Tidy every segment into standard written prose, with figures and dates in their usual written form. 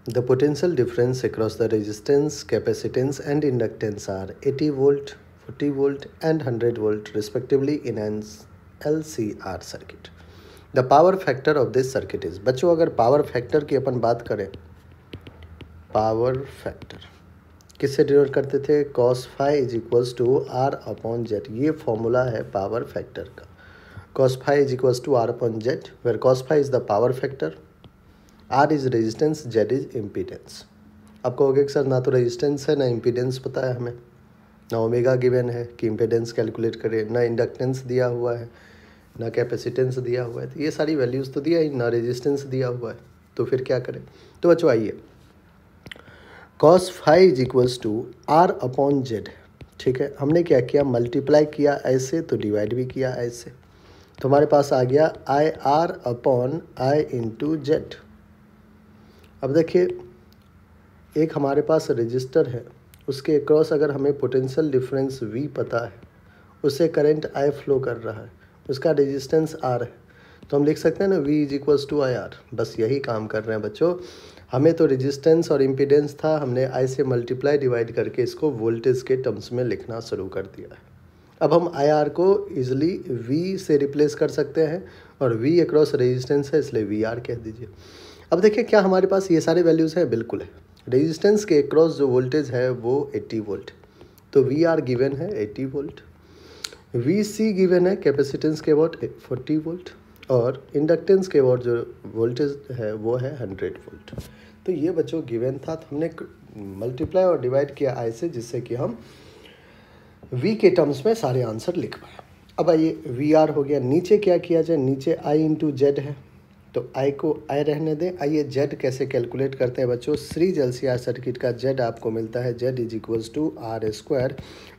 The potential difference across the resistance, capacitance and inductance are 80 volt, 40 volt and 100 volt respectively in an LCR circuit. The power factor of this circuit is, बच्चों अगर power factor की अपन बात करें, power factor किससे denote करते थे? cos phi is equals to R upon Z. ये formula है पावर फैक्टर का. cos phi is equals to R upon Z, where cos phi is the power factor, R is resistance, Z is impedance. आप कहोगे कि sir ना तो resistance है ना इम्पीडेंस पता है हमें, ना ओमेगा गिवन है कि इम्पीडेंस कैलकुलेट करें, ना इंडक्टेंस दिया हुआ है, ना कैपेसिटेंस दिया हुआ है. तो ये सारी वैल्यूज़ तो दिया ही, ना रेजिस्टेंस दिया हुआ है, तो फिर क्या करें? तो बच्चों आइए, cos phi is equals to R upon Z. ठीक है, हमने क्या किया? मल्टीप्लाई किया ऐसे तो डिवाइड भी किया ऐसे, तो हमारे पास आ गया I R upon I into Z. अब देखिए, एक हमारे पास रजिस्टर है, उसके अक्रॉस अगर हमें पोटेंशियल डिफरेंस V पता है, उससे करंट I फ्लो कर रहा है, उसका रेजिस्टेंस R है, तो हम लिख सकते हैं ना V is equals to I R. बस यही काम कर रहे हैं बच्चों. हमें तो रेजिस्टेंस और इम्पीडेंस था, हमने I से मल्टीप्लाई डिवाइड करके इसको वोल्टेज के टर्म्स में लिखना शुरू कर दिया है. अब हम आई आर को ईजिली V से रिप्लेस कर सकते हैं, और V अक्रॉस रेजिस्टेंस है इसलिए वी आर कह दीजिए. अब देखिए क्या हमारे पास ये सारे वैल्यूज़ हैं? बिल्कुल है. रेजिस्टेंस के अक्रॉस जो वोल्टेज है वो 80 वोल्ट, तो वी आर गिवन है 80 वोल्ट. वी सी गिवन है कैपेसिटेंस के अबाउट 40 वोल्ट, और इंडक्टेंस के अबाउट जो वोल्टेज है वो है 100 वोल्ट. तो ये बच्चों गिवन था, तो हमने मल्टीप्लाई और डिवाइड किया आई से, जिससे कि हम वी के टर्म्स में सारे आंसर लिख पाए. अब आइए, वी आर हो गया. नीचे क्या किया जाए? नीचे आई इंटू जेड है, तो आई को आई रहने दें. आइए जेड कैसे कैलकुलेट करते हैं बच्चों? सीरीज एलसीआर सर्किट का जेड आपको मिलता है, Z is equals to R square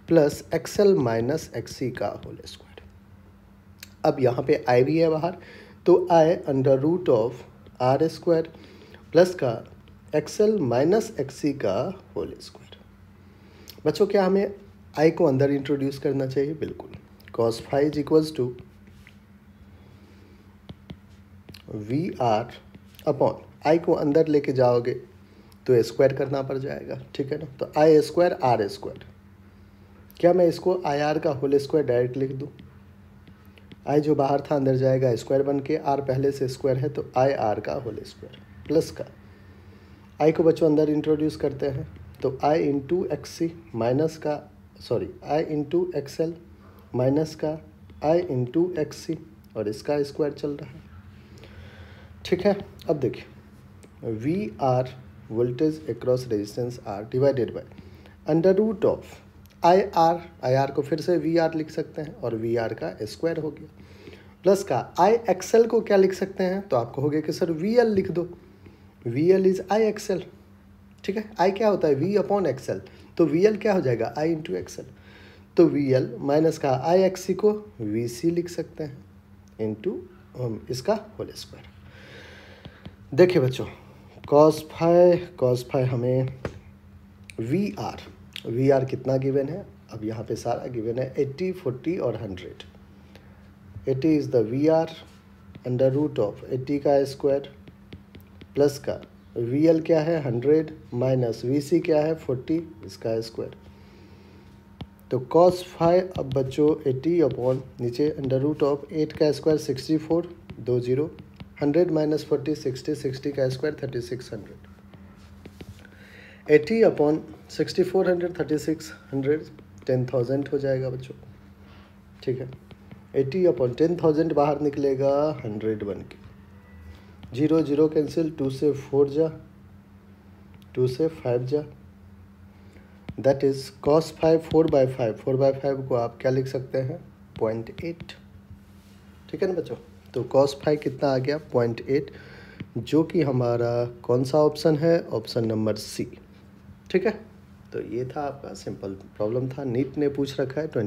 plus XL minus XC का होल स्क्वायर. अब यहाँ पे आई भी है बाहर, तो I under root of R square plus का एक्सएल माइनस एक्सी का होल स्क्वायर. बच्चों क्या हमें आई को अंदर इंट्रोड्यूस करना चाहिए? बिल्कुल. cos phi is equals to V R upon I को अंदर लेके जाओगे तो स्क्वायर करना पड़ जाएगा. ठीक है ना, तो आई स्क्वायर आर स्क्वायर. क्या मैं इसको आई आर का होल स्क्वायर डायरेक्ट लिख दूँ? आई जो बाहर था अंदर जाएगा स्क्वायर बन के, आर पहले से स्क्वायर है, तो आई आर का होल स्क्वायर प्लस का आई को बच्चों अंदर इंट्रोड्यूस करते हैं, तो आई इंटू एक्स सी माइनस का आई इंटू एक्सएल माइनस का आई इंटू एक्स सी, और इसका स्क्वायर चल रहा है. ठीक है, अब देखिए, V R voltage across resistance R divided by under root of I R को फिर से वी आर लिख सकते हैं, और वी आर का स्क्वायर हो गया, प्लस का आई एक्सएल को क्या लिख सकते हैं? तो आपको हो गया कि सर वी एल लिख दो. V L is I XL. ठीक है, आई क्या होता है? वी अपॉन एक्सएल, तो वी एल क्या हो जाएगा? आई इंटू एक्सएल. तो वी एल माइनस का आई एक्स सी को वी सी लिख सकते हैं इंटू इसका होल स्क्वायर. देखिए बच्चों, cos phi हमें वी आर कितना गिवन है? अब यहाँ पे सारा गिवन है 80, 40 और 100. 80 is the V R under root of 80 का स्क्वायर प्लस का वी एल क्या है 100 माइनस वी सी क्या है 40 इसका स्क्वायर. तो cos phi अब बच्चों 80 अपॉन नीचे अंडर रूट ऑफ 8 का स्क्वायर 64, 2 0, 100 माइनस 40 60, 60 का स्क्वायर 3600. 80 अपॉन 6400 3600 10,000 हो जाएगा बच्चों. ठीक है, 80 अपॉन 10,000 बाहर निकलेगा 100 बन के, 0 0 कैंसिल, 2 से 4 जा, 2 से 5 जा, दैट इज cos phi 4/5. 4/5 को आप क्या लिख सकते हैं? 0.8. ठीक है ना बच्चों, तो cos phi कितना आ गया? 0.8, जो कि हमारा कौन सा ऑप्शन है? Option number C. ठीक है, तो ये था आपका सिंपल प्रॉब्लम था, नीट ने पूछ रखा है 20